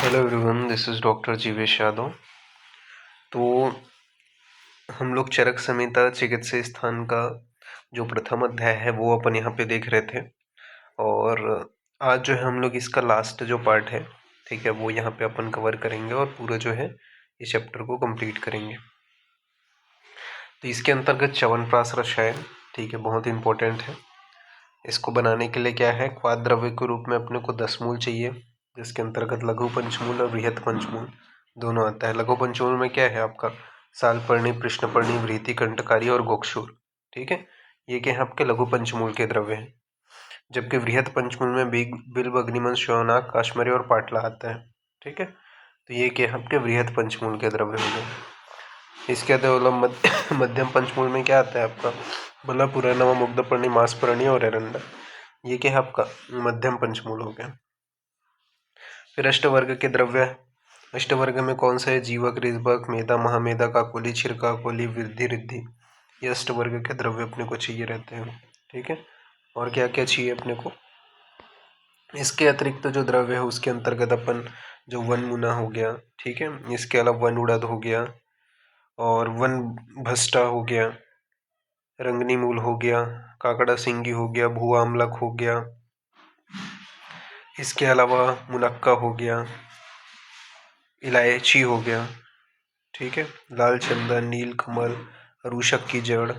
Hello everyone, this is doctor Jeevesh Yadav. तो हम लोग चरक संहिता चिकित्सा स्थान का जो प्रथम अध्याय है वो अपन यहाँ पे देख रहे थे। और आज जो है हम लोग इसका लास्ट जो पार्ट है, ठीक है, वो यहाँ पे अपन कवर करेंगे और पूरा जो है इस चैप्टर को कंप्लीट करेंगे। तो इसके अंतर्गत च्यवनप्राश रसायन, ठीक है, बहुत इंपॉर्टेंट है। इसको बनाने के लिए क्या है, क्वाथ द्रव्य के रूप में अपने को 10 मूल चाहिए, जिसके अंतर्गत लघु पंचमूल और बृहत पंचमूल दोनों आता है। लघु पंचमूल में क्या है आपका सालपर्णी, कृष्णपर्णी, वृत्ति, कंटकारी और गोक्षूर, ठीक है, ये क्या है आपके लघु पंचमूल के द्रव्य हैं। जबकि वृहत पंचमूल में बिल्व, अग्निमन, श्यवनाक, काश्मरी और पाटला आता है, ठीक है। तो ये क्या है आपके वृहत पंचमूल के द्रव्य हो गए। इसके अलावा मध्यम पंचमूल में क्या आता है आपका बला, पुराणव, मुग्धपर्णी, मांसपर्णी और एरंडा, ये क्या है आपका मध्यम पंचमूल हो गया। फिर अष्टवर्ग के द्रव्य, अष्टवर्ग में कौन सा है, जीवक, ऋज्वक, मेधा, महामेधा, काकोली, छिरकाकोली, वृद्धि, रिद्धि, ये अष्टवर्ग के द्रव्य अपने को चाहिए रहते हैं, ठीक है। और क्या क्या चाहिए अपने को, इसके अतिरिक्त जो द्रव्य है उसके अंतर्गत अपन जो वन मुना हो गया, ठीक है, इसके अलावा वन उड़द हो गया और वन भस्टा हो गया, रंगनी मूल हो गया, काकड़ा सिंगी हो गया, भुआ अमलक हो गया, इसके अलावा मुनक्का हो गया, इलायची हो गया, ठीक है, लाल चंदन, नील कमल, रूशक की जड़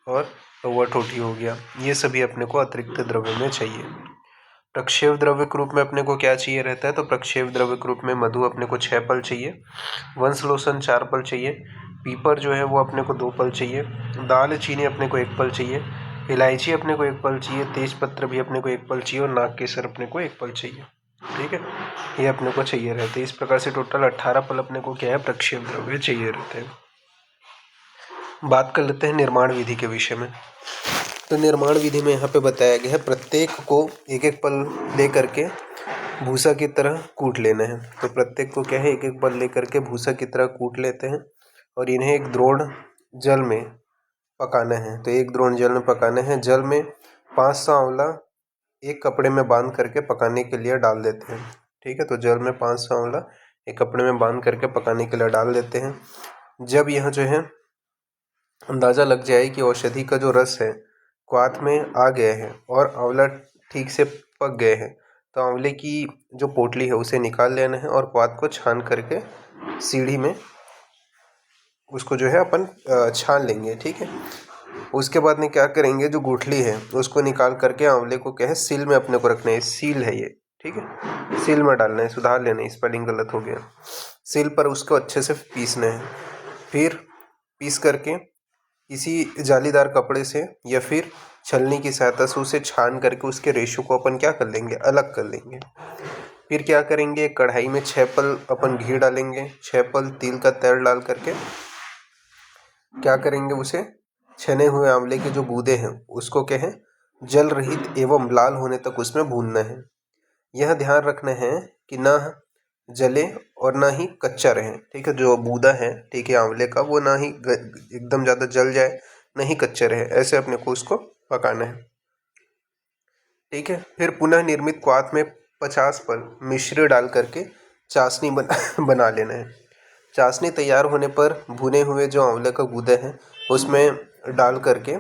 और कौवा ठोठी हो गया। ये सभी अपने को अतिरिक्त द्रव्य में चाहिए। प्रक्षेप द्रव्य के रूप में अपने को क्या चाहिए रहता है, तो प्रक्षेप द्रव्य के रूप में मधु अपने को 6 पल चाहिए, वंशलोचन 4 पल चाहिए, पीपर जो है वो अपने को 2 पल चाहिए, दाल चीनी अपने को 1 पल चाहिए, इलायची अपने को 1 पल चाहिए, तेज पत्र भी अपने को 1 पल चाहिए और नाग केसर अपने को 1 पल चाहिए, ठीक है, ये अपने को चाहिए रहते हैं। इस प्रकार से टोटल 18 पल अपने को क्या है, प्रक्षेप द्रव्य चाहिए रहते हैं। बात कर लेते हैं निर्माण विधि के विषय में। तो निर्माण विधि में यहाँ पे बताया गया है प्रत्येक को एक एक पल ले करके भूसा की तरह कूट लेना है। तो प्रत्येक को क्या है, एक एक पल ले करके भूसा की तरह कूट लेते हैं और इन्हें एक द्रोण जल में पकाना है। तो एक द्रोण जल में पकाना है। जल में 500 आंवला एक कपड़े में बांध करके पकाने के लिए डाल देते हैं, ठीक है। तो जल में 500 आंवला एक कपड़े में बांध करके पकाने के लिए डाल देते हैं। जब यह जो है अंदाज़ा लग जाए कि औषधि का जो रस है क्वाथ में आ गया है और आंवला ठीक से पक गए हैं, तो आंवले की जो पोटली है उसे निकाल लेना है और क्वाथ को छान करके सीढ़ी में उसको जो है अपन छान लेंगे, ठीक है। उसके बाद में क्या करेंगे, जो गुठली है उसको निकाल करके आंवले को क्या है सील में अपने को रखना है। सील है ये, ठीक है, सील में डालना है, सुधार लेना है, स्पेलिंग गलत हो गया। सील पर उसको अच्छे से पीसना है। फिर पीस करके किसी जालीदार कपड़े से या फिर छलनी की सहायता से उसे छान करके उसके रेशों को अपन क्या कर लेंगे, अलग कर लेंगे। फिर क्या करेंगे, कढ़ाई में 6 पल अपन घी डालेंगे, 6 पल तिल का तेल डाल करके क्या करेंगे, उसे छने हुए आंवले के जो गूदे हैं उसको क्या है जल रहित एवं लाल होने तक उसमें भूनना है। यह ध्यान रखना है कि ना जले और ना ही कच्चा रहे, ठीक है। जो बूदा है, ठीक है, आंवले का, वो ना ही एकदम ज़्यादा जल जाए, ना ही कच्चा रहे, ऐसे अपने को उसको पकाना है, ठीक है। फिर पुनः निर्मित क्वाथ में 50 पल मिश्री डाल करके चाशनी बना लेना है। चाशनी तैयार होने पर भुने हुए जो आंवले का गूदा है उसमें डाल करके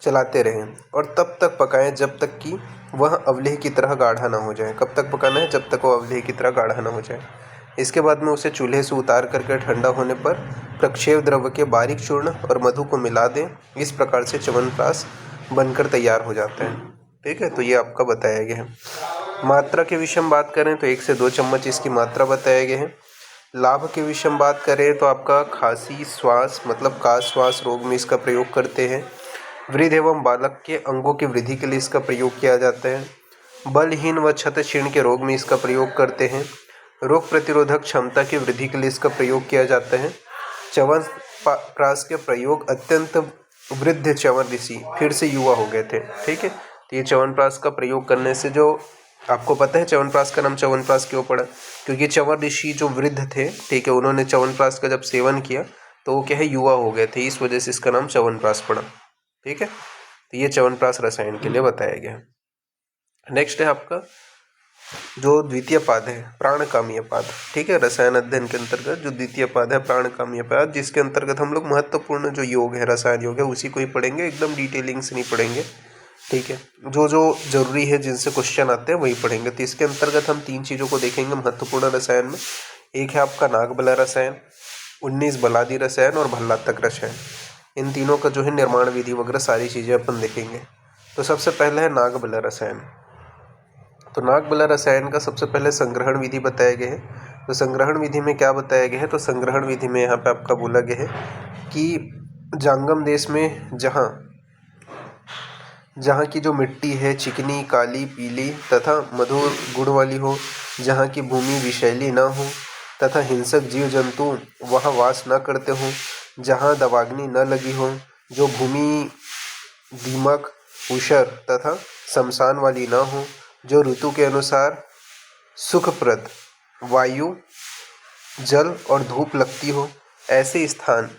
चलाते रहें और तब तक पकाएं जब तक कि वह अवलेह की तरह गाढ़ा ना हो जाए। कब तक पकाना है, जब तक वो अवलेह की तरह गाढ़ा ना हो जाए। इसके बाद में उसे चूल्हे से उतार करके ठंडा होने पर प्रक्षेप द्रव्य के बारीक चूर्ण और मधु को मिला दें। इस प्रकार से च्यवनप्राश बनकर तैयार हो जाता है, ठीक है। तो ये आपका बताया गया है। मात्रा के विषय में बात करें तो 1 से 2 चम्मच इसकी मात्रा बताया गया है। लाभ के विषय में बात करें तो आपका खांसी, श्वास मतलब काश श्वास रोग में इसका प्रयोग करते हैं। वृद्ध एवं बालक के अंगों की वृद्धि के लिए इसका प्रयोग किया जाता है। बलहीन व क्षत क्षीण के रोग में इसका प्रयोग करते हैं। रोग प्रतिरोधक क्षमता की वृद्धि के लिए इसका प्रयोग किया जाता है। च्यवनप्राश के प्रयोग अत्यंत वृद्ध च्यवन ऋषि फिर से युवा हो गए थे, ठीक है। तो ये च्यवनप्राश का प्रयोग करने से, जो आपको पता है च्यवनप्राश का नाम च्यवनप्राश क्यों पड़ा, क्योंकि च्यवन ऋषि जो वृद्ध थे, ठीक है, उन्होंने च्यवनप्राश का जब सेवन किया तो वो क्या है युवा हो गए थे, इस वजह से इसका नाम च्यवनप्राश पड़ा, ठीक है। तो ये च्यवनप्राश रसायन के लिए बताया गया है। नेक्स्ट है आपका जो द्वितीय पाद है प्राणकामीय पाद, ठीक है, रसायन अध्ययन के अंतर्गत जो द्वितीय पाद है प्राणकामीय पाद, जिसके अंतर्गत हम लोग महत्वपूर्ण जो योग है रसायन योग है उसी को ही पढ़ेंगे, एकदम डिटेलिंग से नहीं पढ़ेंगे, ठीक है। जो जो जरूरी है जिनसे क्वेश्चन आते हैं वही पढ़ेंगे। तो इसके अंतर्गत हम 3 चीज़ों को देखेंगे महत्वपूर्ण रसायन में। एक है आपका नागबला रसायन, 19 बलादी रसायन और भल्लातक रसायन। इन तीनों का जो है निर्माण विधि वगैरह सारी चीज़ें अपन देखेंगे। तो सबसे पहले है नागबला रसायन। तो नागबला रसायन का सबसे पहले संग्रहण विधि बताया गया है। तो संग्रहण विधि में क्या बताया गया है, तो संग्रहण विधि में यहाँ पे आपका बोला गया है कि जांगम देश में जहाँ की जो मिट्टी है चिकनी, काली, पीली तथा मधुर गुण वाली हो, जहाँ की भूमि विषैली न हो तथा हिंसक जीव जंतु वहाँ वास न करते हों, जहाँ दवाग्नि न लगी हो, जो भूमि दीमक, ऊषर तथा शमशान वाली न हो, जो ऋतु के अनुसार सुखप्रद वायु, जल और धूप लगती हो, ऐसे स्थान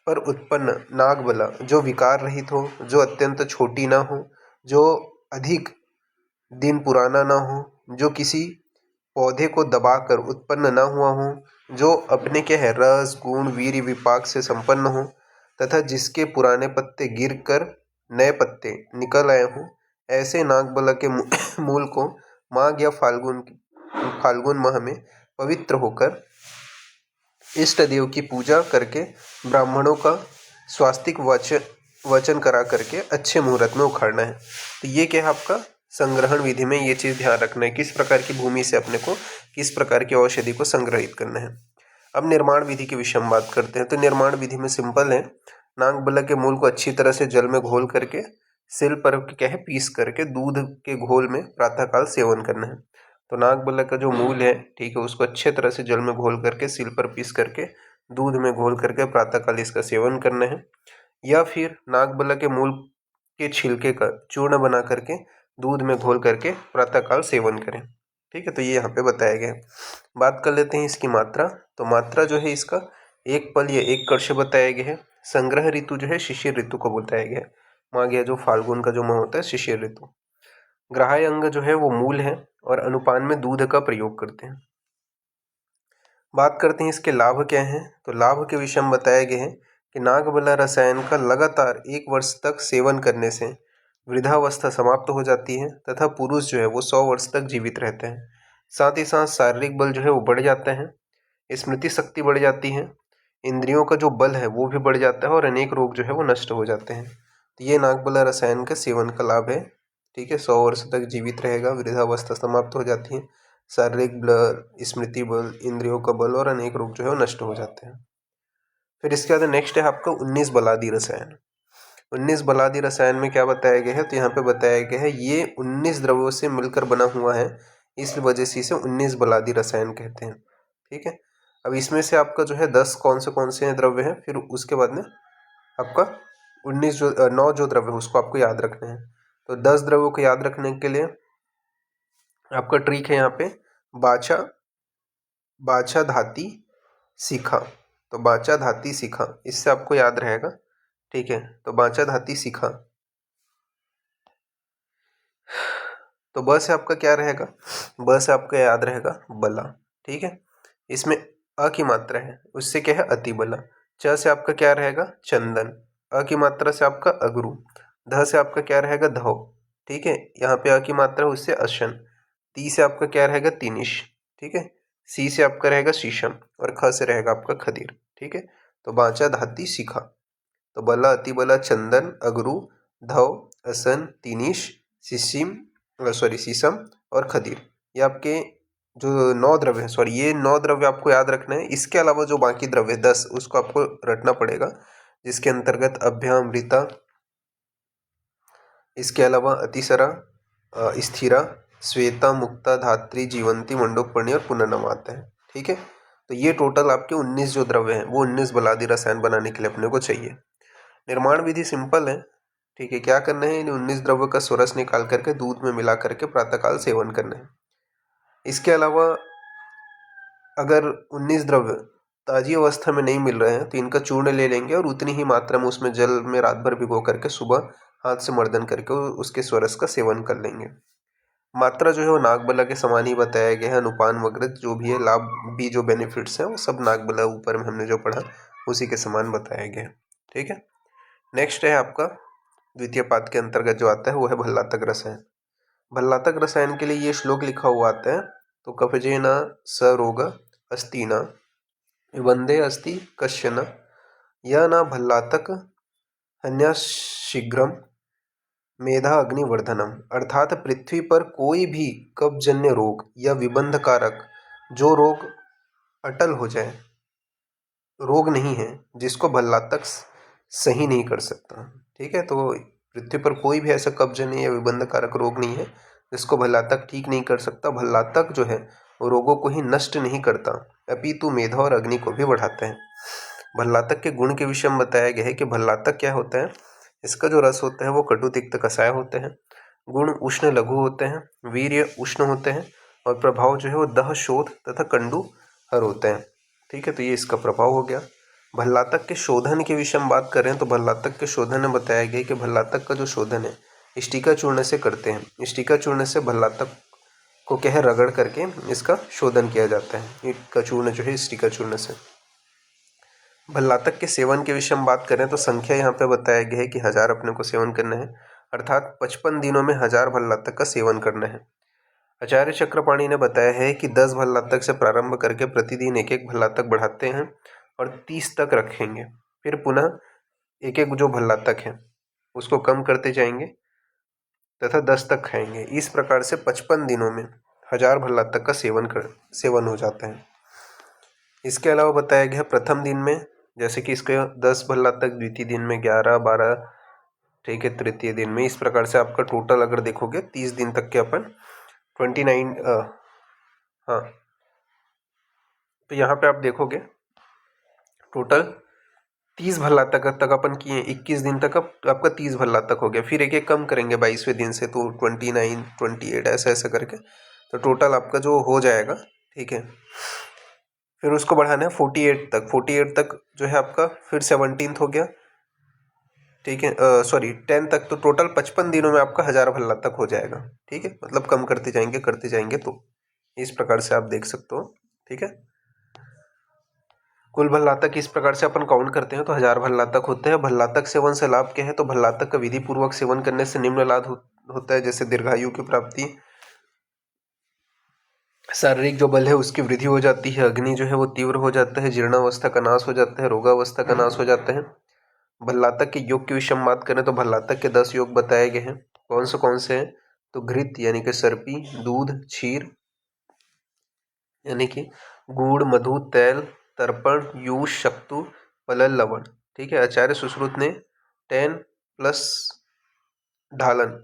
पर उत्पन्न नागबला जो विकार रहित हो, जो अत्यंत छोटी न हो, जो अधिक दिन पुराना न हो, जो किसी पौधे को दबाकर उत्पन्न न हुआ हो, जो अपने के है रस गुण वीर्य विपाक से संपन्न हो तथा जिसके पुराने पत्ते गिर कर नए पत्ते निकल आए हों, ऐसे नागबला के मूल को माघ या फाल्गुन माह में पवित्र होकर इष्ट देव की पूजा करके ब्राह्मणों का स्वास्तिक वचन करा करके अच्छे मुहूर्त में उखाड़ना है। तो ये क्या है आपका संग्रहण विधि में ये चीज़ ध्यान रखना है, किस प्रकार की भूमि से अपने को किस प्रकार की औषधि को संग्रहित करना है। अब निर्माण विधि के विषय में बात करते हैं। तो निर्माण विधि में सिंपल है, नागबला के मूल को अच्छी तरह से जल में घोल करके सिल पर क्या है पीस करके दूध के घोल में प्रातःकाल सेवन करना है। तो नागबला का जो मूल है, ठीक है, उसको अच्छे तरह से जल में घोल करके सिल पर पीस करके दूध में घोल करके प्रातःकाल इसका सेवन करना है। या फिर नागबला के मूल के छिलके का चूर्ण बना करके दूध में घोल करके प्रातःकाल सेवन करें, ठीक है। तो ये यहाँ पे बताया गया है। बात कर लेते हैं इसकी मात्रा। तो मात्रा जो है इसका 1 पल या 1 कड़ से बताया गया है। संग्रह ऋतु जो है शिशिर ऋतु को बताया गया है। माघ या जो फाल्गुन का जो माह होता है शिशिर ऋतु। ग्राह्य अंग जो है वो मूल है और अनुपान में दूध का प्रयोग करते हैं। बात करते हैं इसके लाभ क्या हैं। तो लाभ के विषय में बताया गया है कि नागबला रसायन का लगातार 1 वर्ष तक सेवन करने से वृद्धावस्था समाप्त हो जाती है तथा पुरुष जो है वो 100 वर्ष तक जीवित रहते हैं। साथ ही साथ शारीरिक बल जो है वो बढ़ जाता है, स्मृति शक्ति बढ़ जाती है, इंद्रियों का जो बल है वो भी बढ़ जाता है और अनेक रोग जो है वो नष्ट हो जाते हैं। तो ये नागबला रसायन का सेवन का लाभ है, ठीक है। 100 वर्ष तक जीवित रहेगा, वृद्धावस्था समाप्त हो जाती है, शारीरिक बल, स्मृति बल, इंद्रियों का बल और अनेक रोग जो है वो नष्ट हो जाते हैं। फिर इसके बाद नेक्स्ट है आपका 19 बलादी रसायन। 19 बलादी रसायन में क्या बताया गया है, तो यहाँ पे बताया गया है ये 19 द्रव्यों से मिलकर बना हुआ है, इस वजह से इसे 19 बलादी रसायन कहते हैं, ठीक है। अब इसमें से आपका जो है 10 कौन से द्रव्य हैं, फिर उसके बाद में आपका 19 जो 9 जो द्रव्य है उसको आपको याद रखना है। तो 10 द्रव्यों को याद रखने के लिए आपका ट्रिक है यहाँ पे बाचा धाती सीखा। तो बाचा धाती सीखा, इससे आपको याद रहेगा, ठीक है। तो बाचा धाती सीखा, तो ब से आपका क्या रहेगा, ब से आपका याद रहेगा बला, ठीक है। इसमें अ की मात्रा है, उससे क्या है अति बला। च से आपका क्या रहेगा चंदन, अ की मात्रा से आपका अगरू। ध से आपका क्या रहेगा धौ, ठीक है। यहाँ पे अ की मात्रा है उससे अशन। ती से आपका क्या रहेगा तिनिश, ठीक है। सी से आपका रहेगा शीशम और ख से रहेगा आपका खदीर, ठीक है। तो बाचा धाती शिखा, तो बला अति बला चंदन अगरू धौ असन तिनिश शीशम और खदीर, ये आपके जो 9 द्रव्य है, ये 9 द्रव्य आपको याद रखना है। इसके अलावा जो बाकी द्रव्य 10 उसको आपको रटना पड़ेगा, जिसके अंतर्गत अभ्या अमृता, इसके अलावा अतिसरा, स्थिरा, श्वेता, मुक्ता, धात्री, जीवंती, मंडोकपर्णी और पुनर्नव आता है, ठीक है। तो ये टोटल आपके 19 जो द्रव्य हैं वो 19 बलादी रसायन बनाने के लिए अपने को चाहिए। निर्माण विधि सिंपल है, ठीक है। क्या करना है, इन 19 द्रव्यों का स्वरस निकाल करके दूध में मिला करके प्रातःकाल सेवन करना है। इसके अलावा अगर 19 द्रव्य ताजी अवस्था में नहीं मिल रहे हैं तो इनका चूर्ण ले लेंगे और उतनी ही मात्रा में उसमें जल में रात भर भिगो करके सुबह हाथ से मर्दन करके उसके स्वरस का सेवन कर लेंगे। मात्रा जो है वो नागबला के समान ही बताया गया है। अनुपान वगैरह जो भी है, लाभ भी जो बेनिफिट्स हैं वो सब नागबला ऊपर में हमने जो पढ़ा उसी के समान बताया गया है। ठीक है। नेक्स्ट है आपका द्वितीय पाद के अंतर्गत जो आता है वो है भल्लातक रसायन। भल्लातक रसायन के लिए ये श्लोक लिखा हुआ आता है, तो कफजेन स रोग अस्ति न वंदे अस्ति कश्चन यह न भल्लातक हन्या शीघ्रम मेधा अग्निवर्धनम। अर्थात पृथ्वी पर कोई भी कफजन्य रोग या विबंध कारक जो रोग अटल हो जाए, रोग नहीं है जिसको भल्लातक सही नहीं कर सकता। ठीक है, तो पृथ्वी पर कोई भी ऐसा कफजन्य या विबंध कारक रोग नहीं है जिसको भल्लातक ठीक नहीं कर सकता। भल्लातक जो है वो रोगों को ही नष्ट नहीं करता, अपितु मेधा और अग्नि को भी बढ़ाता है। भल्लातक के गुण के विषय में बताया गया है कि भल्लातक क्या होता है। इसका जो रस होता है वो कटु तिक्त कषाय होते हैं। गुण उष्ण लघु होते हैं, वीर्य उष्ण होते हैं और प्रभाव जो है वो दह शोध तथा कंडु हर होते हैं। ठीक है, तो ये इसका प्रभाव हो गया। भल्लातक के शोधन के विषय में बात करें तो भल्लातक के शोधन में बताया गया कि भल्लातक का जो शोधन है स्टिका चूर्ण से करते हैं। स्टिका चूर्ण से भल्लातक को क्या है रगड़ करके इसका शोधन किया जाता है। ईंट का चूर्ण जो है स्टिका चूर्ण से। भल्लातक के सेवन के विषय में बात करें तो संख्या यहाँ पे बताया गया है कि 1000 अपने को सेवन करना है, अर्थात 55 दिनों में 1000 भल्लातक का सेवन करना है। आचार्य चक्रपाणी ने बताया है कि 10 भल्लातक से प्रारंभ करके प्रतिदिन एक एक भल्लातक बढ़ाते हैं और 30 तक रखेंगे, फिर पुनः एक एक जो भल्लातक है उसको कम करते जाएंगे तथा 10 तक खाएंगे। इस प्रकार से 55 दिनों में 1000 भल्लातक का सेवन हो जाता है। इसके अलावा बताया गया प्रथम दिन में जैसे कि इसके 10 भल्लातक, द्वितीय दिन में 11, 12, ठीक है, तृतीय दिन में, इस प्रकार से आपका टोटल अगर देखोगे 30 दिन तक के अपन 29 हाँ, तो यहाँ पे आप देखोगे टोटल 30 भल्लातक तक अपन किए। 21 दिन तक आपका 30 भल्लातक हो गया, फिर एक एक कम करेंगे 22वें दिन से, तो 29, 28 ऐसा ऐसा करके, तो टोटल आपका जो हो जाएगा। ठीक है, फिर उसको बढ़ाना है 48 तक। 48 तक जो है आपका फिर 17 हो गया। ठीक है, सॉरी 10 तक, तो टोटल 55 दिनों में आपका 1000 भल्लातक हो जाएगा। ठीक है, मतलब कम करते जाएंगे तो इस प्रकार से आप देख सकते हो। ठीक है, कुल भल्लातक इस प्रकार से अपन काउंट करते हैं तो 1000 भल्लातक होते हैं। भल्लातक सेवन से लाभ क्या है, तो भल्लातक का विधि पूर्वक सेवन करने से निम्न लाभ होता है, जैसे दीर्घायु की प्राप्ति, शारीरिक जो बल है उसकी वृद्धि हो जाती है, अग्नि जो है वो तीव्र हो जाता है, जीर्णावस्था का नाश हो जाता है, रोगावस्था का नाश हो जाता है। भल्लातक के योग के विषय में बात करें तो भल्लातक के 10 योग बताए गए हैं। कौन से हैं, तो घृत यानी कि सर्पी, दूध, क्षीर यानी कि गुड़, मधु, तैल, तर्पण, यूष, शक्तु, पलल, लवण। ठीक है, आचार्य सुश्रुत ने 10 प्लस ढालन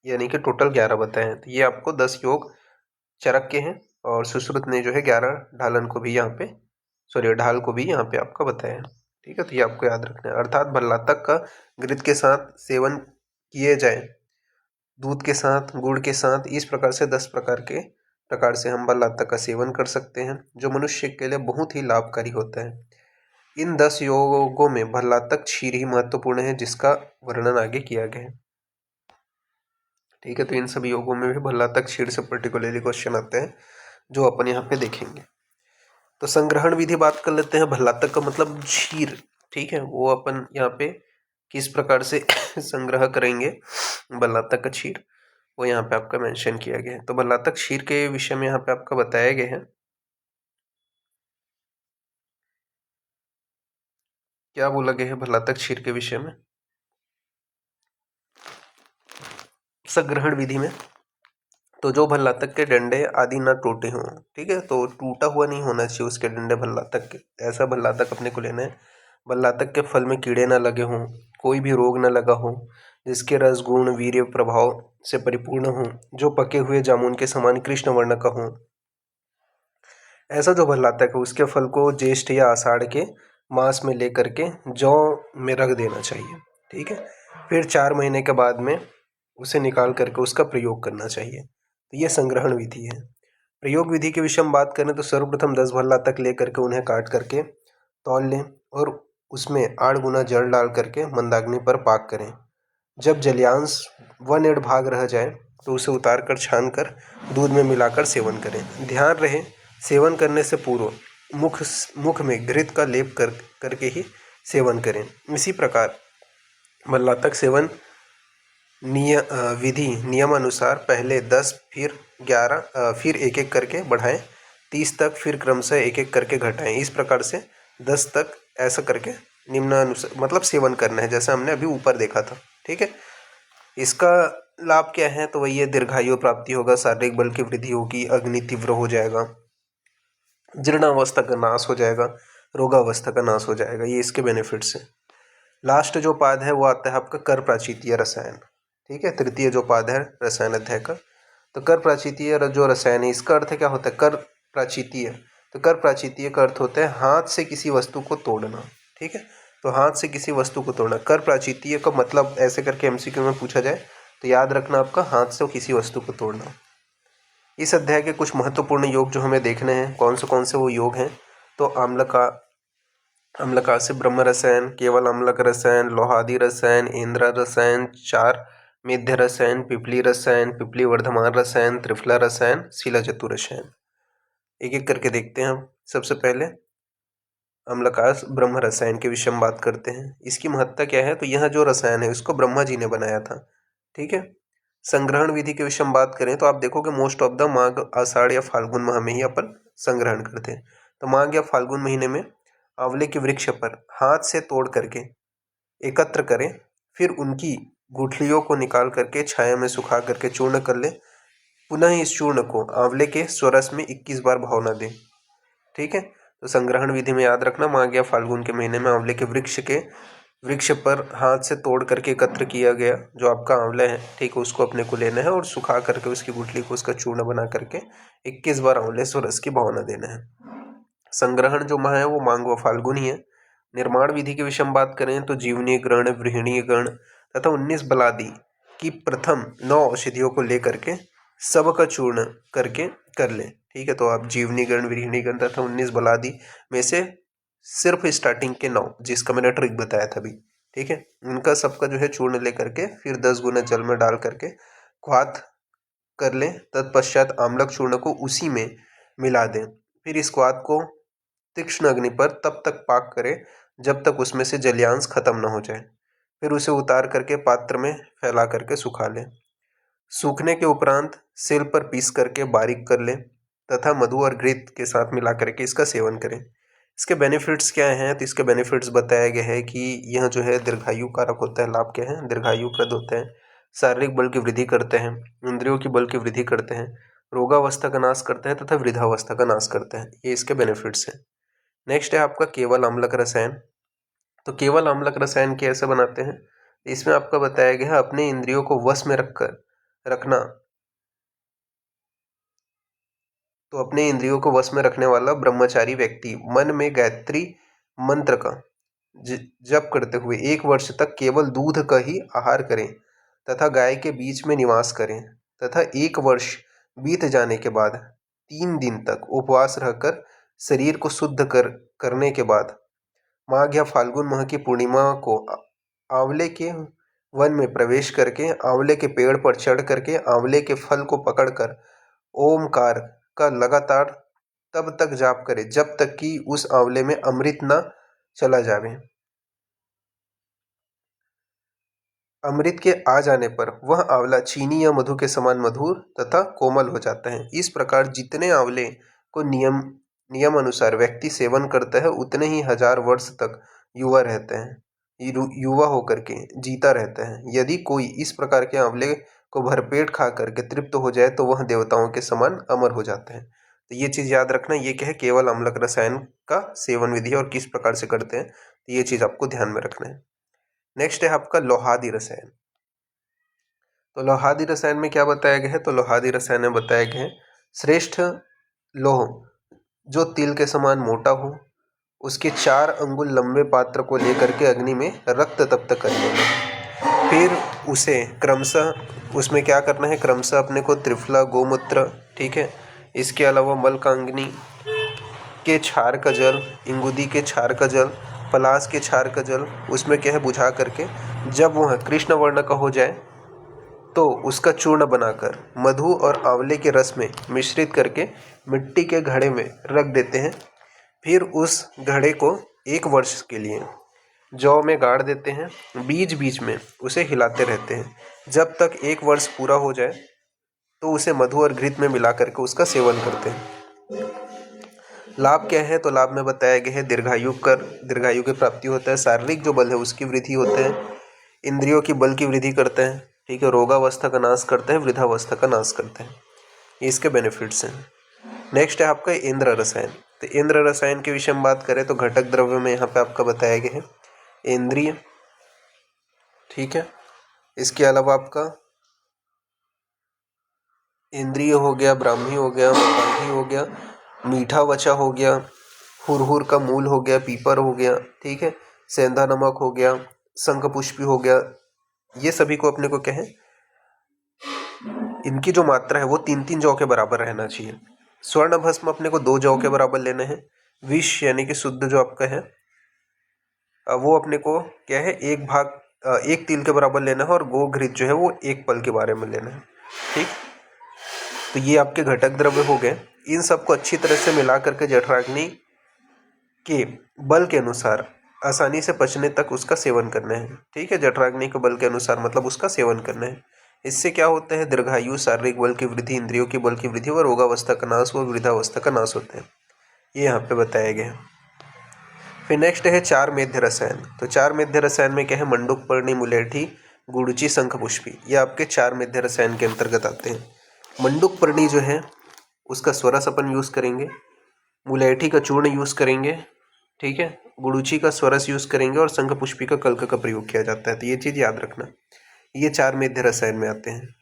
यानी कि टोटल 11 बताए हैं। तो ये आपको 10 योग चरक के हैं और सुश्रुत ने जो है 11 ढालन को भी यहाँ पे, सॉरी ढाल को भी यहाँ पे आपका बताया है। ठीक है, तो ये आपको याद रखना है। अर्थात भल्लातक का घृत के साथ सेवन किए जाए, दूध के साथ, गुड़ के साथ, इस प्रकार से 10 प्रकार से हम भल्लातक का सेवन कर सकते हैं, जो मनुष्य के लिए बहुत ही लाभकारी होता है। इन 10 योगों में भल्लातक क्षीर ही महत्वपूर्ण है, जिसका वर्णन आगे किया गया है। ठीक है, तो इन सभी योगों में भी भल्लातक क्षीर से पर्टिकुलरली क्वेश्चन आते हैं जो अपन यहाँ पे देखेंगे। तो संग्रहण विधि बात कर लेते हैं। भल्लातक का मतलब क्षीर, ठीक है, वो अपन यहाँ पे किस प्रकार से संग्रह करेंगे भल्लातक का क्षीर, वो यहाँ पे आपका मेंशन किया गया है। तो भल्लातक क्षीर के विषय में यहाँ पे आपका बताया गया है। क्या बोला गया है भल्लातक क्षीर के विषय में, संग्रहण विधि में, तो जो भल्लातक के डंडे आदि ना टूटे हों, ठीक है, तो टूटा हुआ नहीं होना चाहिए उसके डंडे भल्लातक के, ऐसा भल्लातक अपने को लेना है। भल्लातक के फल में कीड़े ना लगे हों, कोई भी रोग ना लगा हो, जिसके रस, गुण, वीर्य, प्रभाव से परिपूर्ण हो, जो पके हुए जामुन के समान कृष्ण वर्ण का हो। ऐसा जो भल्लातक है उसके फल को ज्येष्ठ या आषाढ़ के मास में लेकर के जौ में रख देना चाहिए। ठीक है, फिर 4 महीने के बाद में उसे निकाल करके उसका प्रयोग करना चाहिए। तो ये संग्रहण विधि है। प्रयोग विधि के विषय में बात करें तो सर्वप्रथम 10 भल्लातक लेकर के उन्हें काट करके तौल लें और उसमें 8 गुना जल डाल करके मंदाग्नि पर पाक करें। जब जलियांश 1/8 भाग रह जाए तो उसे उतार कर छान कर दूध में मिलाकर सेवन करें। ध्यान रहे सेवन करने से पूर्व मुख में घृत का लेप करके ही सेवन करें। इसी प्रकार मलनातक सेवन विधि नियमानुसार पहले 10 फिर 11 फिर एक एक करके बढ़ाएं, 30 तक फिर क्रमशः एक एक करके घटाएं। इस प्रकार से 10 तक ऐसा करके निम्नानुसार मतलब सेवन करना है, जैसा हमने अभी ऊपर देखा था। ठीक है, इसका लाभ क्या है? तो वही है, दीर्घायु प्राप्ति होगा, शारीरिक बल की वृद्धि होगी, अग्नि तीव्र हो जाएगा, जीर्णावस्था का नाश हो जाएगा, रोगावस्था का नाश हो जाएगा। ये इसके बेनिफिट्स हैं। लास्ट जो पाद है वो आता है आपका कर प्राचितीय रसायन। ठीक है, तृतीय जो पाद है रसायन अध्याय का, तो कर प्राचितीय जो रसायन है, इसका अर्थ क्या होता है? कर प्राचितीय, तो कर प्राचितीय का अर्थ होता है हाथ से किसी वस्तु को तोड़ना। ठीक है, तो हाथ से किसी वस्तु को तोड़ना। कर प्राचितीय का मतलब ऐसे करके एमसीक्यू में पूछा जाए तो याद रखना आपका हाथ से किसी वस्तु को तोड़ना। इस अध्याय के कुछ महत्वपूर्ण योग जो हमें देखने हैं, कौन से वो योग हैं? तो अम्लका से ब्रह्म रसायन, केवल अम्लक रसायन, लोहादी रसायन, इंद्र रसायन, चार मेध्य रसायन, पिपली रसायन, पिपली वर्धमान रसायन, त्रिफला रसायन, शिलाजतु रसायन। एक एक करके देखते हैं हम। सबसे पहले अम्लकास ब्रह्म रसायन के विषय में बात करते हैं। इसकी महत्ता क्या है? तो यह जो रसायन है इसको ब्रह्मा जी ने बनाया था। ठीक है, संग्रहण विधि के विषय में बात करें तो आप देखोगे मोस्ट ऑफ द माघ आषाढ़ या फाल्गुन माह में ही अपन संग्रहण करते हैं। तो माघ या फाल्गुन महीने में आंवले के वृक्ष पर हाथ से तोड़ करके एकत्र करें, फिर उनकी गुठलियों को निकाल करके छाया में सुखा करके चूर्ण कर ले। पुनः इस चूर्ण को आंवले के स्वरस में 21 बार भावना दें। ठीक है, तो संग्रहण विधि में याद रखना, माघ या फाल्गुन के महीने में आंवले के वृक्ष पर हाथ से तोड़ करके एकत्र किया गया जो आपका आंवला है, ठीक है, उसको अपने को लेना है और सुखा करके उसकी गुठली को उसका चूर्ण बना करके 21 बार आंवले स्वरस की भावना देना है। संग्रहण जो माह है वो माघ व फाल्गुन ही है। निर्माण विधि के विषय में बात करें तो जीवनी गण, वृहणीय गण तथा 19 बलादि की प्रथम 9 औषधियों को लेकर के सबका चूर्ण करके कर ले। ठीक है, तो आप जीवनी गण, वृहणी गण तथा 19 बलादि में से सिर्फ स्टार्टिंग के 9 जिसका मैंने ट्रिक बताया था अभी, ठीक है, उनका सबका जो है चूर्ण लेकर के फिर 10 गुना जल में डाल करके क्वाथ कर लें। तत्पश्चात आम्लक चूर्ण को उसी में मिला दें। फिर इस क्वाथ को तीक्ष्ण अग्नि पर तब तक पाक करें जब तक उसमें से जलियांश खत्म न हो जाए। फिर उसे उतार करके पात्र में फैला करके सुखा लें। सूखने के उपरांत सिल पर पीस करके बारीक कर लें तथा मधु और घृत के साथ मिला करके इसका सेवन करें। इसके बेनिफिट्स क्या हैं? तो इसके बेनिफिट्स बताया गया है कि यह जो है दीर्घायु कारक होता है। लाभ क्या है? दीर्घायु प्रद होता है, शारीरिक बल की वृद्धि करते हैं, इंद्रियों की बल की वृद्धि करते हैं, रोगावस्था का नाश करते हैं तथा वृद्धावस्था का नाश करते हैं। ये इसके बेनिफिट्स हैं। नेक्स्ट है आपका केवल अम्लक रसायन। तो केवल अम्लक रसायन कैसे बनाते हैं? इसमें आपका बताया गया है अपने इंद्रियों को वश में रखना, तो अपने इंद्रियों को वश में रखने वाला ब्रह्मचारी व्यक्ति मन में गायत्री मंत्र का जप करते हुए 1 वर्ष तक केवल दूध का ही आहार करें तथा गाय के बीच में निवास करें तथा 1 वर्ष बीत जाने के बाद 3 दिन तक उपवास रहकर शरीर को शुद्ध करने के बाद माघ या फाल्गुन माह की पूर्णिमा को आंवले के वन में प्रवेश करके आंवले के पेड़ पर चढ़ करके आंवले के फल को पकड़कर ओमकार का लगातार तब तक जाप करे जब तक कि उस आंवले में अमृत न चला जावे। अमृत के आ जाने पर वह आंवला चीनी या मधु के समान मधुर तथा कोमल हो जाता है। इस प्रकार जितने आंवले को नियम अनुसार व्यक्ति सेवन करता है उतने ही 1000 वर्ष तक युवा रहते हैं, युवा होकर के जीता रहता है। यदि कोई इस प्रकार के आंवले को भरपेट खा करके तृप्त हो जाए तो वह देवताओं के समान अमर हो जाता है। तो ये चीज़ याद रखना, ये क्या है? केवल अम्लक रसायन का सेवन विधि और किस प्रकार से करते हैं, तो ये चीज़ आपको ध्यान में रखना है। नेक्स्ट है आपका लोहादी रसायन। तो लोहादी रसायन में क्या बताया गया है? तो लोहादी रसायन में बताया गया है श्रेष्ठ लोह जो तिल के समान मोटा हो, उसके 4 अंगुल लंबे पात्र को लेकर के अग्नि में रक्त तप्त कर लेना। फिर उसे क्रमशः उसमें क्या करना है? क्रमशः अपने को त्रिफला, गोमूत्र, ठीक है, इसके अलावा मलकांगनी के क्षार का जल, इंगुदी के क्षार का जल, पलाश के क्षार का जल उसमें क्या है बुझा करके जब वह कृष्ण वर्ण का हो जाए तो उसका चूर्ण बनाकर मधु और आंवले के रस में मिश्रित करके मिट्टी के घड़े में रख देते हैं। फिर उस घड़े को 1 वर्ष के लिए जौ में गाड़ देते हैं। बीच बीच में उसे हिलाते रहते हैं जब तक 1 वर्ष पूरा हो जाए, तो उसे मधु और घृत में मिला करके उसका सेवन करते हैं। लाभ क्या है? तो लाभ में बताया गया है दीर्घायु की प्राप्ति होता है, शारीरिक जो बल है उसकी वृद्धि होते हैं, इंद्रियों की बल की वृद्धि करते हैं, ठीक है, रोगावस्था का नाश करते हैं, वृद्धावस्था का नाश करते हैं। ये इसके बेनिफिट्स हैं। नेक्स्ट है आपका इंद्र रसायन। तो इंद्र रसायन के विषय में बात करें तो घटक द्रव्य में यहाँ पे आपका बताया गया है इंद्रिय, ठीक है, इसके अलावा आपका इंद्रिय हो गया, ब्राह्मी हो गया, मकाही हो गया, मीठा वचा हो गया, हुरहुर का मूल हो गया, पीपर हो गया, ठीक है, सेंधा नमक हो गया, शंखपुष्पी हो गया। ये सभी को अपने को क्या है, इनकी जो मात्रा है वो 3-3 जौ के बराबर रहना चाहिए। स्वर्ण भस्म अपने को 2 जौ के बराबर लेने हैं। विष यानी कि शुद्ध जो आपका है वो अपने को क्या है 1 तिल के बराबर लेना है, और गोघृत जो है वो 1 पल के बारे में लेना है, ठीक। तो ये आपके घटक द्रव्य हो गए। इन सबको अच्छी तरह से मिला करके जठराग्नि के बल के अनुसार आसानी से पचने तक उसका सेवन करना है, ठीक है। जठराग्नि के बल के अनुसार मतलब उसका सेवन करना है। इससे क्या होता है, दीर्घायु, शारीरिक बल की वृद्धि, इंद्रियों की बल की वृद्धि व रोगावस्था का नाश व वृद्धावस्था का नाश होता है। ये यहाँ पे बताया गया है। फिर नेक्स्ट है 4 मेध्य रसायन। तो 4 मेध्य रसायन में क्या है, मंडूक, पर्णी, मुलेठी, गुड़ची, शंखपुष्पी, ये आपके 4 मेध्य रसायन के अंतर्गत आते हैं। मंडूक पर्णी जो है उसका स्वरस अपन यूज़ करेंगे, मुलेठी का चूर्ण यूज़ करेंगे, ठीक है, गुड़ूची का स्वरस यूज़ करेंगे, और शंखपुष्पी का कल्क का प्रयोग किया जाता है। तो ये चीज़ याद रखना, ये 4 मेध्य रसायन में आते हैं।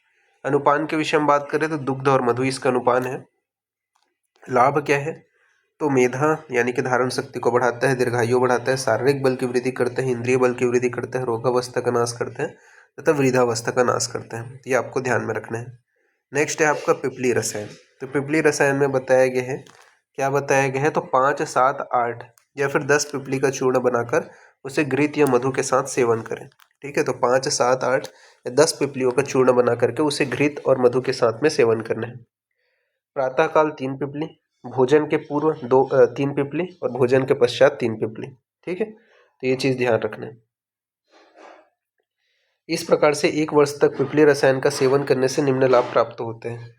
अनुपान के विषय में बात करें तो दुग्ध और मधु इसका अनुपान है। लाभ क्या है, तो मेधा यानी कि धारण शक्ति को बढ़ाता है, दीर्घायु बढ़ाता है, शारीरिक बल की वृद्धि करता है, इंद्रिय बल की वृद्धि करता है, रोगावस्था का नाश करता है तथा वृद्धावस्था का नाश करता है। ये आपको ध्यान में रखना है। नेक्स्ट है आपका पिपली रसायन। तो पिपली रसायन में बताया गया है, क्या बताया गया है, तो 5, 7, 8 या फिर 10 पिपली का चूर्ण बनाकर उसे घृत या मधु के साथ सेवन करें, ठीक है। तो 5, 7, 8 या 10 पिपलियों का चूर्ण बना करके उसे घृत और मधु के साथ में सेवन करना है। प्रातःकाल 3 पिपली, भोजन के पूर्व 3 पिपली और भोजन के पश्चात 3 पिपली, ठीक है। तो ये चीज़ ध्यान रखना है। इस प्रकार से 1 वर्ष तक पिपली रसायन का सेवन करने से निम्न लाभ प्राप्त होते हैं।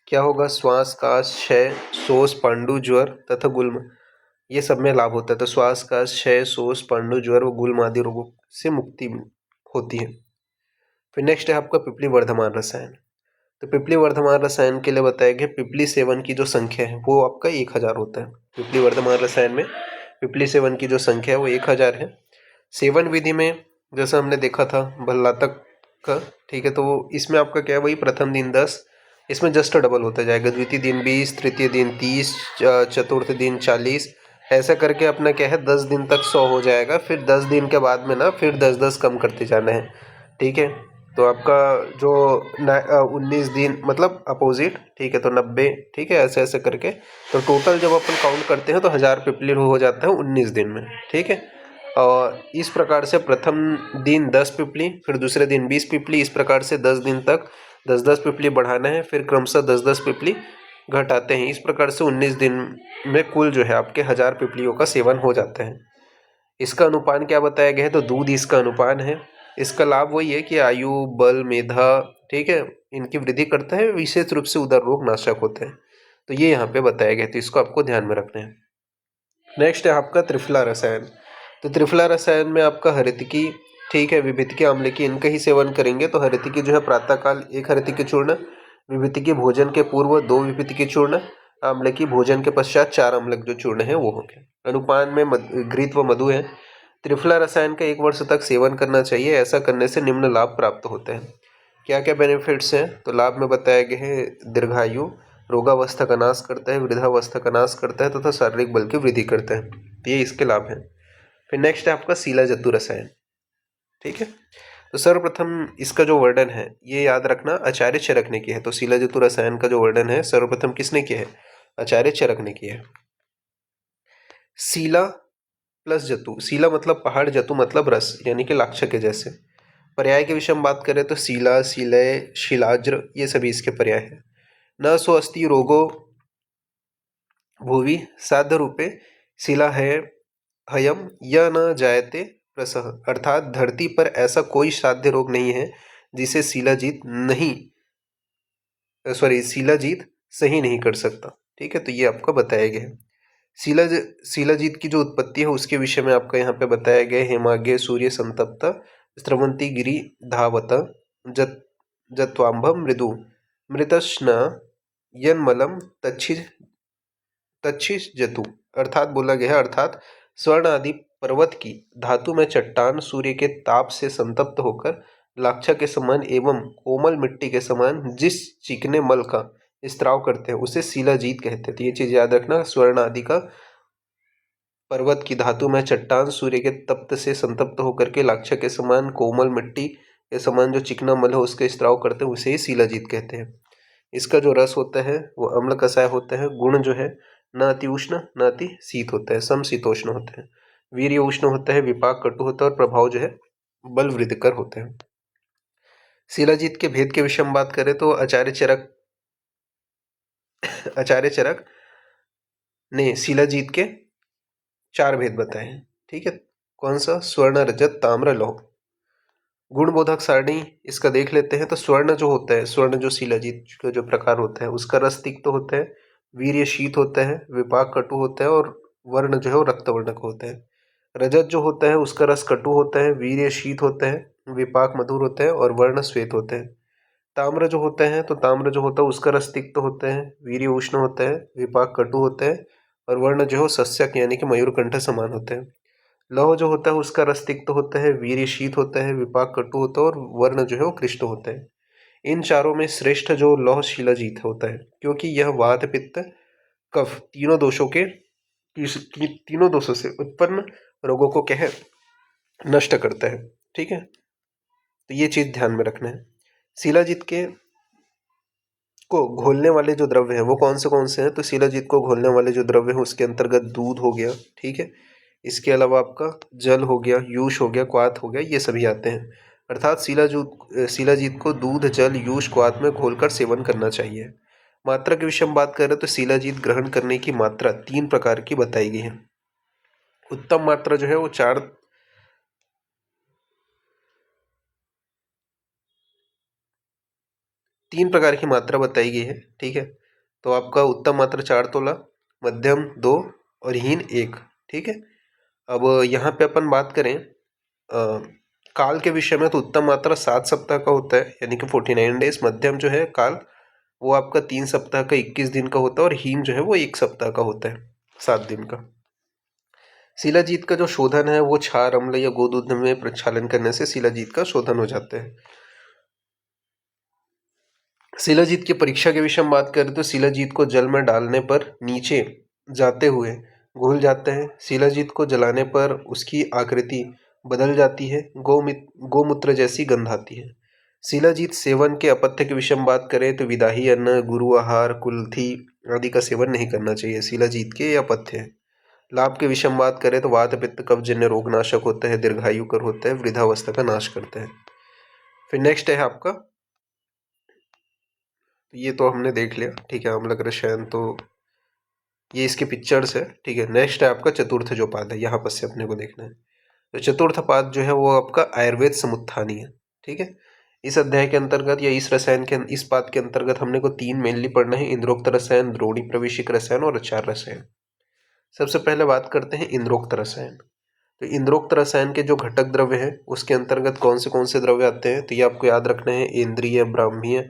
क्या होगा, श्वास, काश, क्षय, शोष, पांडु, ज्वर तथा गुल्म, ये सब में लाभ होता है। तो श्वास, काश, क्षय, शोष, पांडु, ज्वर व गुल्म आदि रोगों से मुक्ति होती है। फिर नेक्स्ट है आपका पिपली वर्धमान रसायन। तो पिपली वर्धमान रसायन के लिए बताया गया, पिपली सेवन की जो संख्या है वो आपका 1000 होता है। पिपली वर्धमान रसायन में पिपली सेवन की जो संख्या है वो 1000 है। सेवन विधि में जैसा हमने देखा था भल्लातक का, ठीक है, तो इसमें आपका क्या है, वही प्रथम दिन 10, इसमें जस्ट डबल होता जाएगा, द्वितीय दिन 20, तृतीय दिन 30, चतुर्थ दिन 40, ऐसा करके अपना क्या है 10 दिन तक 100 हो जाएगा। फिर 10 दिन के बाद में ना फिर 10-10 कम करते जाना है, ठीक है। तो आपका जो 19 दिन मतलब अपोजिट, ठीक है, तो 90, ठीक है, ऐसे ऐसे करके तो टोटल जब अपन काउंट करते हैं तो 1000 पिपली हो जाता है 19 दिन में, ठीक है। और इस प्रकार से प्रथम दिन 10 पिपली, फिर दूसरे दिन 20 पिपली, इस प्रकार से 10 दिन तक 10-10 पिपली बढ़ाना है, फिर क्रमशः 10-10 पिपली घटाते हैं। इस प्रकार से 19 दिन में कुल जो है आपके 1000 पिपलियों का सेवन हो जाता है। इसका अनुपान क्या बताया गया है, तो दूध इसका अनुपान है। इसका लाभ वही है कि आयु, बल, मेधा, ठीक है, इनकी वृद्धि करता है, विशेष रूप से उदर रोग नाशक होते हैं। तो ये यहाँ पे बताया गया, तो इसको आपको ध्यान में रखना है। नेक्स्ट है आपका त्रिफला रसायन। तो त्रिफला रसायन में आपका हरितकी, ठीक है, विभितकी, आम्लकी, इनका ही सेवन करेंगे। तो हरितकी जो है प्रातःकाल 1 हरितकी चूर्ण, विभितकी भोजन के पूर्व 2 विभितकी चूर्ण, आम्लकी भोजन के पश्चात 4 अम्लक जो चूर्ण है वो होंगे। अनुपान में घृत व मधु है। त्रिफला रसायन का 1 वर्ष तक सेवन करना चाहिए। ऐसा करने से निम्न लाभ प्राप्त होते हैं। क्या क्या बेनिफिट्स हैं, तो लाभ में बताया गया है दीर्घायु, रोगावस्था का नाश करता है, वृद्धावस्था का नाश करता है तथा शारीरिक बल की वृद्धि करता है। तो ये इसके लाभ हैं। फिर नेक्स्ट है आपका शीलाजतु रसायन, ठीक है। तो सर्वप्रथम इसका जो वर्णन है ये याद रखना, आचार्य चरक ने किया है। तो शीलाजतु रसायन का जो वर्णन है सर्वप्रथम किसने किया है, आचार्य चरक ने किया है। शीला प्लस जतु, शीला मतलब पहाड़, जतु मतलब रस यानी कि लाक्षा के जैसे। पर्याय के विषय में बात करें तो शीला, शीलय, शिलाज्र ये सभी इसके पर्याय हैं। न सो अस्ति रोगो भुवि साध्य रूपे शिला है हयम या न जायते प्रसह, अर्थात धरती पर ऐसा कोई साध्य रोग नहीं है जिसे शिलाजीत सही नहीं कर सकता। ठीक है, तो ये आपका बताया गया है। शिलाजीत की जो उत्पत्ति है उसके विषय में आपका यहाँ पे बताया गया है। हेमाग्य सूर्य संतप्त स्रवंती गिरि धावत जत जत्वाम्भ मृदु मृतस्न यन्मलम तच्छिष जतु, अर्थात बोला गया, अर्थात स्वर्ण आदि पर्वत की धातु में चट्टान सूर्य के ताप से संतप्त होकर लाक्षा के समान एवं कोमल मिट्टी के समान जिस चिकने मल का स्त्राव करते हैं उसे शिलाजीत कहते हैं। तो ये चीज याद रखना, स्वर्ण आदि का पर्वत की धातु में चट्टान सूर्य के तप्त से संतप्त होकर के लाक्षा के समान कोमल मिट्टी के समान जो चिकना मल है उसका स्त्राव करते हैं उसे ही शिलाजीत कहते हैं। इसका जो रस होता है वो अम्ल कसाय होता है। गुण जो है न अति उष्ण न अति शीत होता है, समशीतोष्ण होता है। वीर्य उष्ण होता है, विपाक कटु होता है और प्रभाव जो है बल वृद्धिकर होते हैं। शिलाजीत के भेद के विषय में बात करें तो आचार्य चरक ने शिलाजीत के 4 भेद बताए हैं। ठीक है, कौन सा? स्वर्ण, रजत, ताम्र, लौह। गुणबोधक सारणी इसका देख लेते हैं। तो स्वर्ण जो होता है, स्वर्ण जो शिलाजीत का जो प्रकार होता है उसका रस तिक्त होता है, वीर्य शीत होता है, विपाक कटु होता है और वर्ण जो है वो रक्त वर्ण का होता है। रजत जो होता है उसका रस कटु होता है, वीर्य शीत होता है, विपाक मधुर होता है और वर्ण श्वेत होता है। ताम्र जो होता है, तो ताम्र जो होता है उसका रस तिक्त होता है, वीर्य उष्ण होता है, विपाक कटु होता है और वर्ण जो है सस्यक यानी कि मयूरकंठ समान होता है। लौह जो होता है उसका रस तिक्त होता है, वीर्य शीत होता है, विपाक कटु होता है और वर्ण जो है वो कृष्ण होता है। इन चारों में श्रेष्ठ जो लौह शिलाजीत होता है, क्योंकि यह वात पित्त कफ तीनों दोषों से उत्पन्न रोगों को कह नष्ट करता है। ठीक है, तो ये चीज ध्यान में रखना है। शिलाजीत के को घोलने वाले जो द्रव्य हैं वो कौन से हैं? तो शिलाजीत को घोलने वाले जो द्रव्य हैं उसके अंतर्गत दूध हो गया, ठीक है, इसके अलावा आपका जल हो गया, यूष हो गया, क्वाथ हो गया, ये सभी आते हैं। अर्थात शिलाजीत को दूध, जल, यूष, क्वाथ में घोलकर सेवन करना चाहिए। मात्रा के विषय में बात करें तो शिलाजीत ग्रहण करने की मात्रा 3 प्रकार की बताई गई है। उत्तम मात्रा जो है वो 3 प्रकार की मात्रा बताई गई है। ठीक है, तो आपका उत्तम मात्रा 4 तोला, मध्यम 2 और हीन 1। ठीक है, अब यहाँ पे अपन बात करें काल के विषय में, तो उत्तम मात्रा 7 सप्ताह का होता है यानी कि 49 डेज। मध्यम जो है काल वो आपका 3 सप्ताह का 21 दिन का होता है और हीन जो है वो 1 सप्ताह का होता है, 7 दिन का। शिलाजीत का जो शोधन है वो क्षार, अम्ल या गोदूध में प्रक्षालन करने से शिलाजीत का शोधन हो जाता है। शिलाजीत की परीक्षा के विषय में बात करें तो शिलाजीत को जल में डालने पर नीचे जाते हुए घुल जाते हैं। शिलाजीत को जलाने पर उसकी आकृति बदल जाती है, गोमूत्र जैसी गंध आती है। शिलाजीत सेवन के अपथ्य के विषय में बात करें तो विदाही अन्न, गुरु आहार, कुल्थी आदि का सेवन नहीं करना चाहिए। शिलाजीत के ये अपथ्य है। लाभ के विषय में बात करें तो वात पित्त कफ जन्य रोग नाशक होता है, दीर्घायुकर होता है, वृद्धावस्था का नाश करता है। फिर नेक्स्ट है आपका, ये तो हमने देख लिया। ठीक है, अम्लक रसायन तो ये इसके पिक्चर्स है। ठीक है, नेक्स्ट है आपका चतुर्थ जो पाद है, यहाँ पर से अपने को देखना है। तो चतुर्थ पाद जो है वो आपका आयुर्वेद समुत्थानी है। ठीक है, इस अध्याय के अंतर्गत या इस पाद के अंतर्गत हमने को 3 मेनली पढ़ना है: इंद्रोक्त रसायन, द्रोणी प्रवेशिक रसायन और अचार रसायन। सबसे पहले बात करते हैं इंद्रोक्त रसायन। तो इंद्रोक्त रसायन के जो घटक द्रव्य हैं उसके अंतर्गत कौन से द्रव्य आते हैं? तो ये आपको याद रखना है: इंद्रिय, ब्राह्मीय,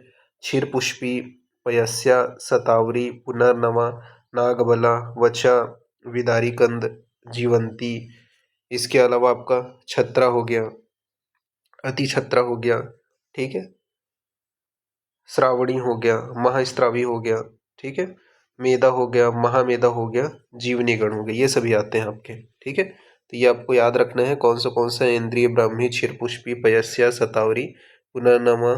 क्षीरपुष्पी, पयस्या, शतावरी, पुनर्नवा, नागबला, वचा, विदारीकंद, जीवंती। इसके अलावा आपका छत्रा हो गया, अति छत्रा हो गया, ठीक है, श्रावणी हो गया, महास्त्रावी हो गया, ठीक है, मेदा हो गया, महामेदा हो गया, जीवनी गण हो गया, ये सभी आते हैं आपके। ठीक है, तो ये आपको याद रखना है कौन सा इंद्रिय, ब्राह्मी, क्षीरपुष्पी, पयस्या, शतावरी, पुनर्नमा,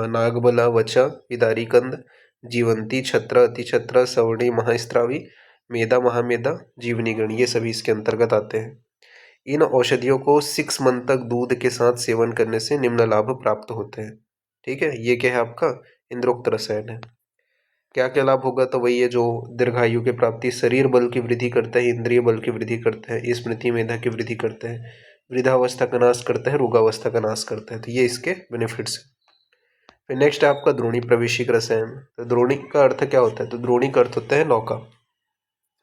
नागबला, वचा, विदारीकंद, जीवंती, छत्र, अतिछत्र, सवर्णी, महास्त्रावी, मेदा, महामेदा, जीवनी गण, ये सभी इसके अंतर्गत आते हैं। इन औषधियों को 6 मंथ तक दूध के साथ सेवन करने से निम्न लाभ प्राप्त होते हैं। ठीक है, ये क्या है आपका इंद्रोक्त रसायन है। क्या क्या लाभ होगा, तो वही है जो दीर्घायु की प्राप्ति, शरीर बल की वृद्धि करता है, इंद्रिय बल की वृद्धि करता है, स्मृति मेधा की वृद्धि करता है, वृद्धावस्था का नाश करता है, रोगावस्था का नाश करता है। तो ये इसके बेनिफिट्स है। फिर नेक्स्ट है आपका द्रोणी प्रवेशिक रसायन। तो द्रोणी का अर्थ क्या होता है, तो द्रोणी का अर्थ होता है नौका,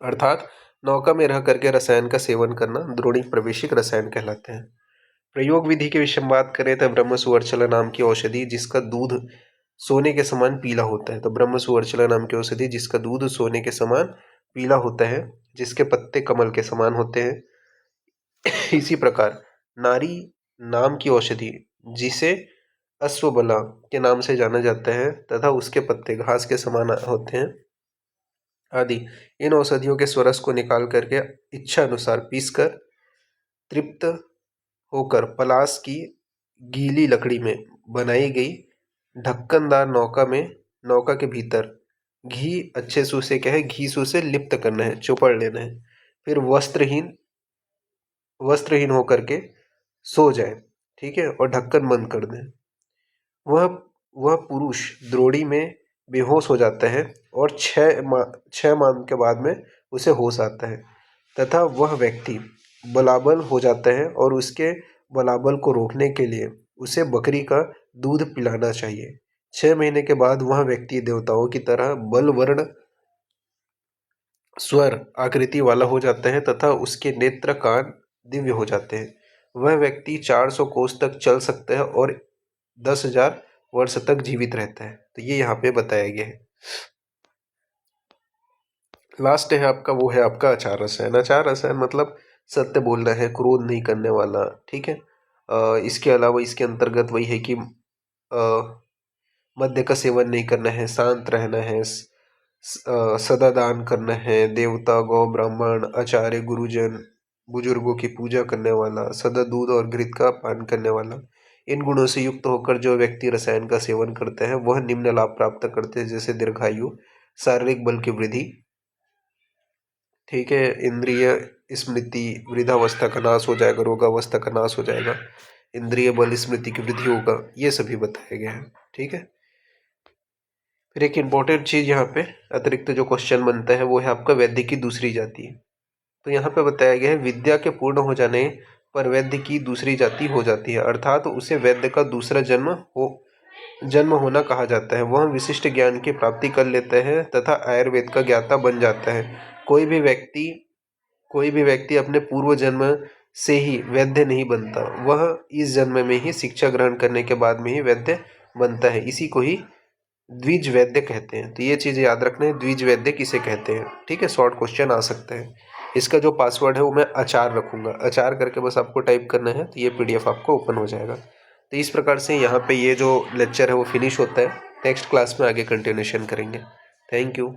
अर्थात नौका में रह करके रसायन का सेवन करना द्रोणी प्रवेशिक रसायन कहलाते हैं। प्रयोग विधि के विषय में बात करें तो ब्रह्म सुवर्चला नाम की औषधि जिसका दूध सोने के समान पीला होता है। तो ब्रह्म सुवर्चला नाम की औषधि जिसका दूध सोने के समान पीला होता है, जिसके पत्ते कमल के समान होते हैं। इसी प्रकार नारी नाम की औषधि जिसे अश्वबला के नाम से जाना जाता है तथा उसके पत्ते घास के समान होते हैं आदि। इन औषधियों के स्वरस को निकाल करके इच्छा अनुसार पीसकर तृप्त होकर पलाश की गीली लकड़ी में बनाई गई ढक्कनदार नौका के भीतर घी अच्छे से क्या है, घी से लिप्त करना है, चौपड़ लेना है। फिर वस्त्रहीन होकर के सो जाए, ठीक है, और ढक्कन बंद कर दें। वह वह पुरुष द्रोणी में बेहोश हो जाता है और 6 माह के बाद में उसे होश आता है तथा वह व्यक्ति बलाबल हो जाता है और उसके बलाबल को रोकने के लिए उसे बकरी का दूध पिलाना चाहिए। 6 महीने के बाद वह व्यक्ति देवताओं की तरह बलवर्ण स्वर आकृति वाला हो जाता है तथा उसके नेत्र कान दिव्य हो जाते हैं। वह व्यक्ति 400 कोस तक चल सकता है और 10,000 वर्ष तक जीवित रहता है। तो ये यहाँ पे बताया गया है। लास्ट है आपका, वो है आपका आचार रसायन। आचार रसायन मतलब सत्य बोलना है, क्रोध नहीं करने वाला, ठीक है। इसके अलावा इसके अंतर्गत वही है कि मद्य का सेवन नहीं करना है, शांत रहना है, सदा दान करना है, देवता गौ ब्राह्मण आचार्य गुरुजन बुजुर्गों की पूजा करने वाला, सदा दूध और घृत का पान करने वाला। इन गुणों से युक्त होकर जो व्यक्ति रसायन का सेवन करते हैं वह निम्न लाभ प्राप्त करते हैं, जैसे दीर्घायु, शारीरिक बल की वृद्धि, ठीक है, इंद्रिय स्मृति, वृद्धावस्था का नाश हो जाएगा, रोगावस्था का नाश हो जाएगा, इंद्रिय बल स्मृति की वृद्धि होगा, ये सभी बताया गया है, ठीक है। फिर एक इम्पोर्टेंट चीज यहाँ पे अतिरिक्त जो क्वेश्चन बनता है वो है आपका वैद्य की दूसरी जाति। तो यहाँ पे बताया गया है विद्या के पूर्ण हो जाने पर वैद्य की दूसरी जाति हो जाती है, अर्थात उसे वैद्य का दूसरा जन्म होना कहा जाता है। वह विशिष्ट ज्ञान की प्राप्ति कर लेता है तथा आयुर्वेद का ज्ञाता बन जाता है। कोई भी व्यक्ति अपने पूर्व जन्म से ही वैद्य नहीं बनता, वह इस जन्म में ही शिक्षा ग्रहण करने के बाद में ही वैद्य बनता है। इसी को ही द्विज वैद्य कहते हैं। तो ये चीज़ याद रखना है, द्विज वैद्य किसे कहते हैं, ठीक है। शॉर्ट क्वेश्चन आ सकते हैं। इसका जो पासवर्ड है वो मैं आचार रखूंगा, आचार करके बस आपको टाइप करना है, तो ये PDF आपको ओपन हो जाएगा। तो इस प्रकार से यहाँ पे ये जो लेक्चर है वो फिनिश होता है। नेक्स्ट क्लास में आगे कंटिन्यूशन करेंगे। Thank you.